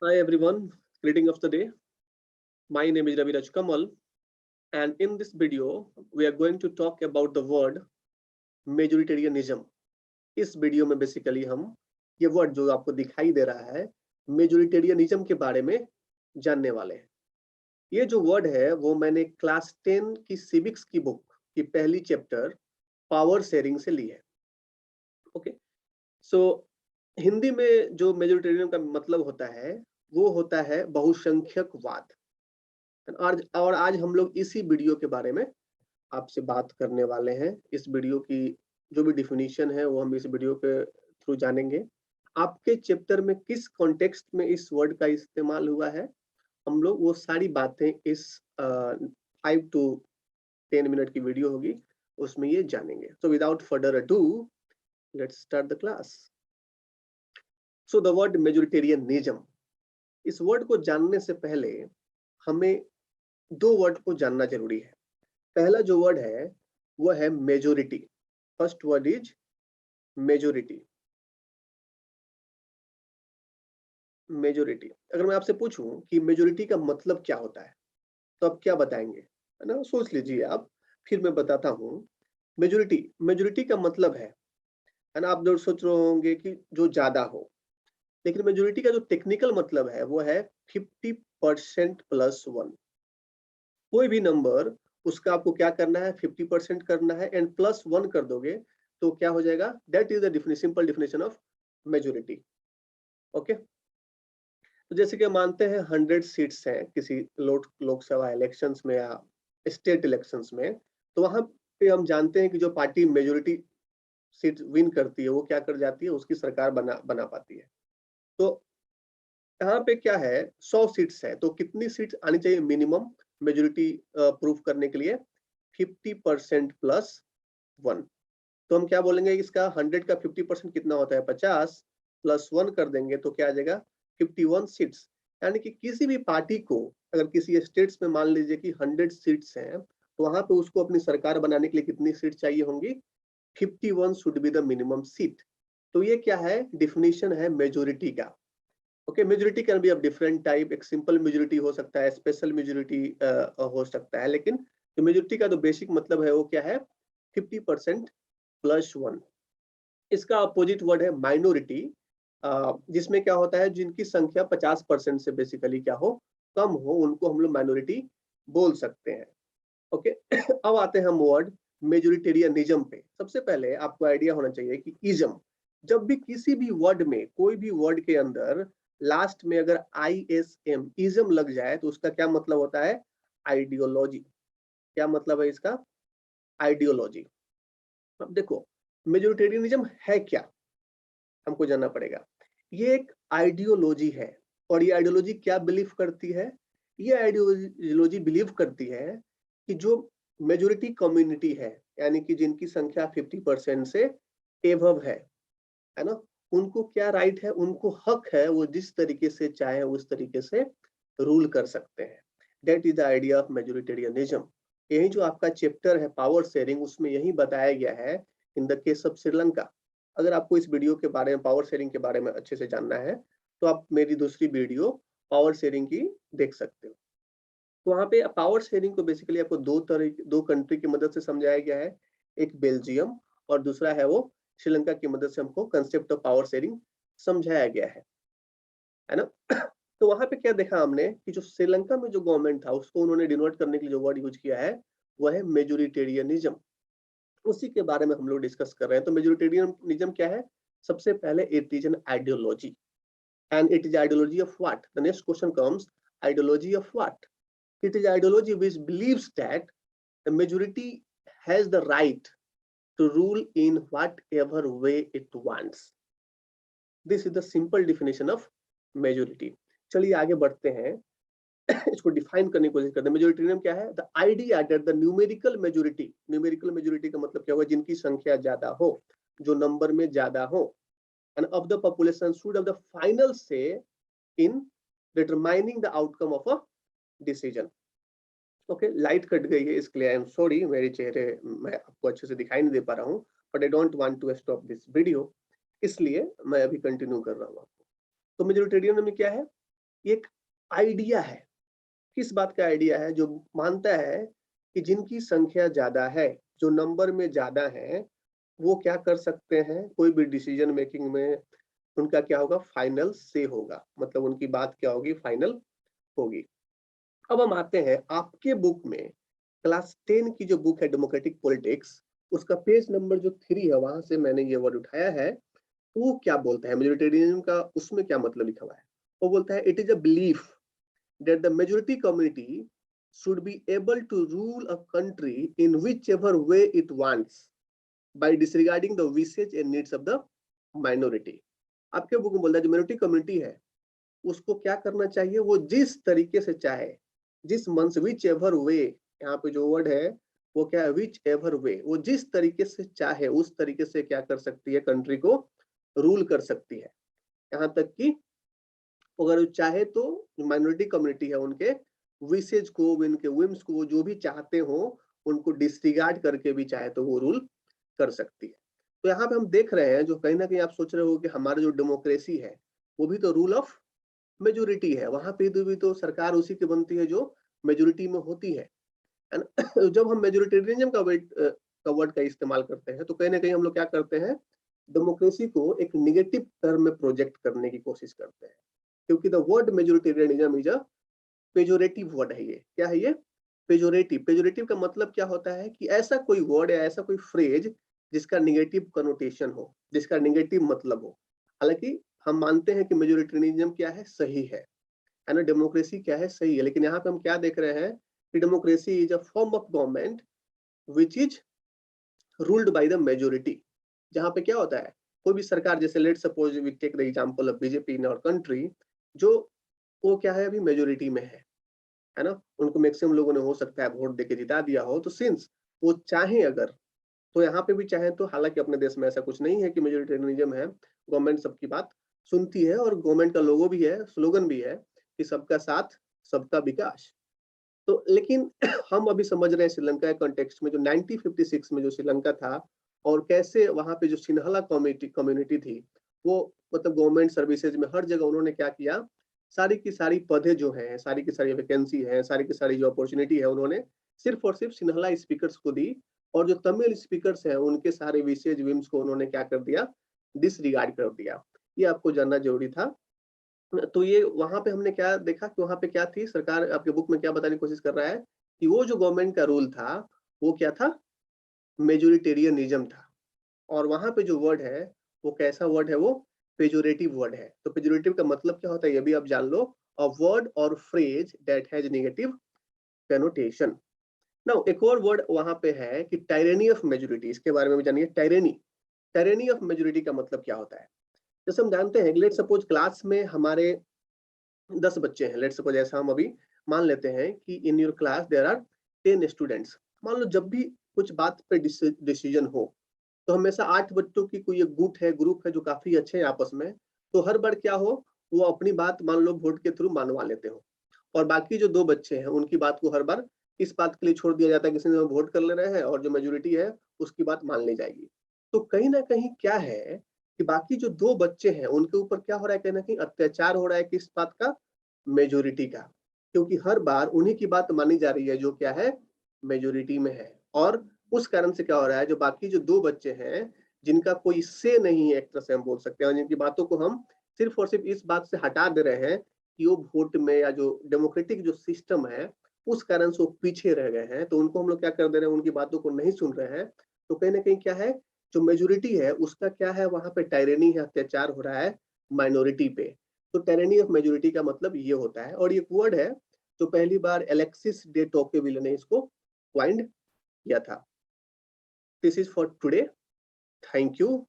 Hi everyone, greeting of the day. My name is Raviraj Kamal, and in this video, we are going to talk about the word majoritarianism. इस video में basically हम ये word जो आपको दिखाई दे रहा है मेजोरिटेरियनिज्म के बारे में जानने वाले हैं। ये जो वर्ड है वो मैंने क्लास 10 की सिविक्स की बुक की पहली चैप्टर पावर शेयरिंग से ली है। ओके, सो हिंदी में जो मेजोरिटेरियन का मतलब होता है वो होता है बहुसंख्यकवाद। और आज हम लोग इसी वीडियो के बारे में आपसे बात करने वाले हैं। इस वीडियो की जो भी डिफिनीशन है वो हम इस वीडियो के थ्रू जानेंगे। आपके चैप्टर में किस कॉन्टेक्स्ट में इस वर्ड का इस्तेमाल हुआ है, हम लोग वो सारी बातें इस 5 to 10 मिनट की वीडियो होगी उसमें ये जानेंगे। So without further ado, let's start the class. So the word majoritarianism, इस वर्ड को जानने से पहले हमें दो वर्ड को जानना जरूरी है। पहला जो वर्ड है वो है majority. First word is majority. Majority, अगर मैं आपसे पूछूं कि मेजोरिटी का मतलब क्या होता है तो आप क्या बताएंगे, है ना? सोच लीजिए आप, फिर मैं बताता हूँ। मेजोरिटी मेजोरिटी का मतलब है ना? आप जो सोच रहे होंगे कि जो ज्यादा हो, लेकिन मेजोरिटी का जो टेक्निकल मतलब है वो है 50% प्लस 1। कोई भी नंबर, उसका आपको क्या करना है, 50% करना है एंड प्लस 1 कर दोगे तो क्या हो जाएगा, that is the simple definition of majority. Okay, तो जैसे कि हम मानते हैं 100 सीट्स हैं किसी लोकसभा इलेक्शंस में या स्टेट इलेक्शंस में, तो वहां पे हम जानते हैं कि जो पार्टी मेजोरिटी सीट विन करती है वो क्या कर जाती है, उसकी सरकार बना बना पाती है। तो यहाँ पे क्या है, 100 सीट्स है तो कितनी सीट्स आनी चाहिए मिनिमम मेजोरिटी प्रूव करने के लिए, 50% प्लस 1। तो हम क्या बोलेंगे, इसका 100 का 50% कितना होता है, 50 प्लस 1 कर देंगे तो क्या आ जाएगा, 51 सीट्स। यानी कि किसी भी पार्टी को अगर किसी स्टेट्स में मान लीजिए कि 100 सीट्स हैं तो वहां पे उसको अपनी सरकार बनाने के लिए कितनी सीट चाहिए होंगी, 51 should be the minimum seat. तो ये क्या है, डिफिनीशन है मेजोरिटी का। Okay, majority can be of different type. एक सिंपल मेजोरिटी हो सकता है, स्पेशल मेजोरिटी हो सकता है, लेकिन जो मेजोरिटी का जो बेसिक मतलब है वो क्या है, 50% प्लस 1। इसका अपोजिट वर्ड है माइनॉरिटी, जिसमें क्या होता है, जिनकी संख्या 50% से बेसिकली क्या हो, कम हो, उनको हम लोग माइनॉरिटी बोल सकते हैं। ओके अब आते हैं हम वर्ड मेजोरिटेरियनिज्म पे। सबसे पहले आपको आइडिया होना चाहिए कि इज्म, जब भी किसी भी वर्ड में, कोई भी वर्ड के अंदर लास्ट में अगर ISM इज्म लग जाए तो उसका क्या मतलब होता है, आइडियोलॉजी। क्या मतलब है इसका, आइडियोलॉजी। अब देखो मेजोरिटेरियनिज्म है क्या, हमको जानना पड़ेगा। ये एक आइडियोलॉजी है, और ये आइडियोलॉजी क्या बिलीव करती है, ये आइडियोलॉजी बिलीव करती है कि जो मेजोरिटी कम्युनिटी है, यानी कि जिनकी संख्या 50% से एवव है ना, उनको क्या राइट है, उनको हक है, वो जिस तरीके से चाहे उस तरीके से रूल कर सकते हैं। That is the idea of majoritarianism. यही जो आपका चैप्टर है पावर शेयरिंग, उसमें यही बताया गया है in the case of Sri Lanka. अगर आपको इस वीडियो के बारे में, पावर शेयरिंग के बारे में अच्छे से जानना है तो आप मेरी दूसरी वीडियो पावर शेयरिंग की देख सकते हो। तो वहाँ पे पावर शेयरिंग को बेसिकली आपको दो कंट्री की मदद से समझाया गया है। एक बेल्जियम और दूसरा है वो श्रीलंका की मदद से हमको कंसेप्ट ऑफ पावर शेयरिंग समझाया गया है ना। तो वहां पे क्या देखा हमने कि जो श्रीलंका में जो गवर्नमेंट था उसको उन्होंने डिनोट करने के लिए जो वर्ड यूज किया है वो है मेजोरिटेरियनिज्म। उसी के बारे में हम लोग डिस्कस कर रहे हैं। तो मेजोरिटेरियनिज्म क्या है, सबसे पहले it is an ideology, and it is ideology of what, the next question comes, ideology of what. It is ideology which believes that the majority has the right to rule in whatever way it wants. This is the simple definition of majority. चलिए आगे बढ़ते हैं, इसको define करने की कोशिश करते हैं। मेजोरिटेरियन क्या है, the idea that the numerical majority, numerical majority का मतलब क्या होगा, जिनकी संख्या ज्यादा हो, जो नंबर में ज्यादा हो, and of the population should have the final say in determining the outcome of a decision. Okay, light cut गई है इसके लिए आई एम सॉरी, मेरे चेहरे मैं आपको अच्छे से दिखाई नहीं दे पा रहा हूँ, but I don't want to stop this video, इसलिए मैं अभी कंटिन्यू कर रहा हूँ आपको। तो मेजोरिटेरियन में क्या है, एक आइडिया है। किस बात का आइडिया है? जो मानता है कि जिनकी संख्या ज्यादा है, जो नंबर में ज्यादा है, वो क्या कर सकते हैं, कोई भी डिसीजन मेकिंग में उनका क्या होगा, फाइनल से होगा, मतलब उनकी बात क्या होगी, फाइनल होगी। अब हम आते हैं आपके बुक में, क्लास 10 की जो बुक है डेमोक्रेटिक पॉलिटिक्स, उसका पेज नंबर जो 3 है, वहां से मैंने ये वर्ड उठाया है। वो क्या बोलता है मेजोरिटेरियनिज्म का, उसमें क्या मतलब लिखा हुआ है? वो बोलता है it is a belief that the majority community should be able to rule a country in whichever way it wants by disregarding the wishes and needs of the minority। आपके बुक में बोलता है जो मिनोरिटी कम्युनिटी है उसको क्या करना चाहिए, वो जिस तरीके से चाहे, जिस मन से, विच एवर वे, यहाँ पे जो वर्ड है वो क्या है, विच एवर वे, वो जिस तरीके से चाहे उस तरीके से क्या कर सकती है, कंट्री को रूल कर सकती है। यहाँ तक कि अगर वो चाहे तो माइनॉरिटी कम्युनिटी है उनके विशेज को, उनके विम्स को, वो जो भी चाहते हो उनको डिसरिगार्ड करके भी चाहे तो वो रूल कर सकती है। तो यहाँ पे हम देख रहे हैं, जो कहीं ना कहीं आप सोच रहे हो कि हमारा जो डेमोक्रेसी है वो भी तो रूल ऑफ मेजोरिटी है, वहां पे भी तो सरकार उसी की बनती है जो मेजोरिटी में होती है ना। जब हम मेजोरिटेरियनिज्म का वर्ड का इस्तेमाल करते हैं तो कहीं ना कहीं हम लोग क्या करते हैं, डेमोक्रेसी को एक निगेटिव टर्म में प्रोजेक्ट करने की कोशिश करते हैं, क्योंकि the word majoritarianism is a pejorative word है। ये क्या है, ये पेजोरेटिव। पेजोरेटिव का मतलब क्या होता है कि ऐसा कोई वर्ड या ऐसा कोई फ्रेज जिसका निगेटिव कनोटेशन हो, जिसका निगेटिव मतलब हो। हालांकि हम मानते हैं कि मेजोरिटेरियनिज्म क्या है, सही है ना, डेमोक्रेसी क्या है, सही है, लेकिन यहाँ पे हम क्या देख रहे हैं कि democracy is a form of government which is ruled by the majority. जहाँ पे क्या होता है, कोई भी सरकार, जैसे let suppose we take the example of BJP in our country, जो वो क्या है, अभी मेजोरिटी में है ना, उनको मैक्सिमम लोगों ने हो सकता है वोट देके जिता दिया हो, तो सिंस वो चाहे अगर, तो यहाँ पे भी चाहे तो, हालांकि अपने देश में ऐसा कुछ नहीं है कि मेजोरिटेरियनिज्म है, गवर्नमेंट सबकी बात सुनती है, और गवर्नमेंट का लोगो भी है, स्लोगन भी है कि सबका साथ सबका विकास। तो लेकिन हम अभी समझ रहे हैं श्रीलंका के कॉन्टेक्स्ट में, जो 1956 में जो श्रीलंका था, और कैसे वहां पे जो सिन्हला कम्युनिटी थी, वो मतलब गवर्नमेंट सर्विसेज में हर जगह उन्होंने क्या किया, सारी की सारी पदे जो हैं, सारी की सारी वैकेंसी है, सारी की सारी जो अपॉर्चुनिटी है, उन्होंने सिर्फ और सिर्फ सिन्हला स्पीकर्स को दी, और जो तमिल स्पीकर्स हैं उनके सारे विशेष विम्स को उन्होंने क्या कर दिया, डिसरिगार्ड कर दिया। ये आपको जानना जरूरी था। तो ये वहां पे हमने क्या देखा कि वहां पे क्या थी, सरकार आपके बुक में क्या बताने की कोशिश कर रहा है कि वो जो गवर्नमेंट का रूल था वो क्या था, मेजोरिटेरियनिज्म था। और वहां पे जो वर्ड है वो कैसा वर्ड है, वो पेजोरेटिव वर्ड है। तो पेजोरेटिव का मतलब क्या होता है ये भी आप जान लो, अ वर्ड और phrase that has negative connotation. Now एक और वर्ड वहां पे है कि टायरेनी ऑफ मेजोरिटी, इसके बारे में भी जानिए। टायरेनी, टायरेनी ऑफ मेजोरिटी का मतलब क्या होता है? जैसे हम जानते हैं, लेट सपोज क्लास में हमारे 10 बच्चे हैं, लेट सपोज, ऐसा हम अभी मान लेते हैं कि in your class there are 10 students. मान लो जब भी कुछ बात पे डिसीजन हो, तो हमेशा 8 बच्चों की कोई एक गुट है, ग्रुप है जो काफी अच्छे हैं आपस में, तो हर बार क्या हो, वो अपनी बात मान लो वोट के थ्रू मनवा लेते हो, और बाकी जो 2 बच्चे हैं उनकी बात को हर बार इस बात के लिए छोड़ दिया जाता है, किसी ने वोट कर ले रहे हैं और जो मेजोरिटी है उसकी बात मान ली जाएगी। तो कहीं ना कहीं क्या है कि बाकी जो 2 बच्चे हैं उनके ऊपर क्या हो रहा है, कहीं ना कहीं अत्याचार हो रहा है, किस बात का, मेजोरिटी का, क्योंकि हर बार उन्हीं की बात मानी जा रही है जो क्या है, मेजोरिटी में है। और उस कारण से क्या हो रहा है, जो बाकी जो 2 बच्चे हैं जिनका कोई से नहीं है, एक तरह से हम बोल सकते हैं, और जिनकी बातों को हम सिर्फ और सिर्फ इस बात से हटा दे रहे हैं कि वो वोट में या जो डेमोक्रेटिक जो सिस्टम है उस कारण से वो पीछे रह गए हैं, तो उनको हम लोग क्या कर दे रहे हैं, उनकी बातों को नहीं सुन रहे हैं। तो कहीं ना कहीं क्या है, जो मेजोरिटी है उसका क्या है, वहां पे टायरेनी है, अत्याचार हो रहा है माइनॉरिटी पे। तो टायरेनी ऑफ मेजोरिटी का मतलब ये होता है, और ये वर्ड है जो पहली बार एलेक्सिस डे टोकेविल ने इसको क्वाइंड किया था। This is for today, thank you.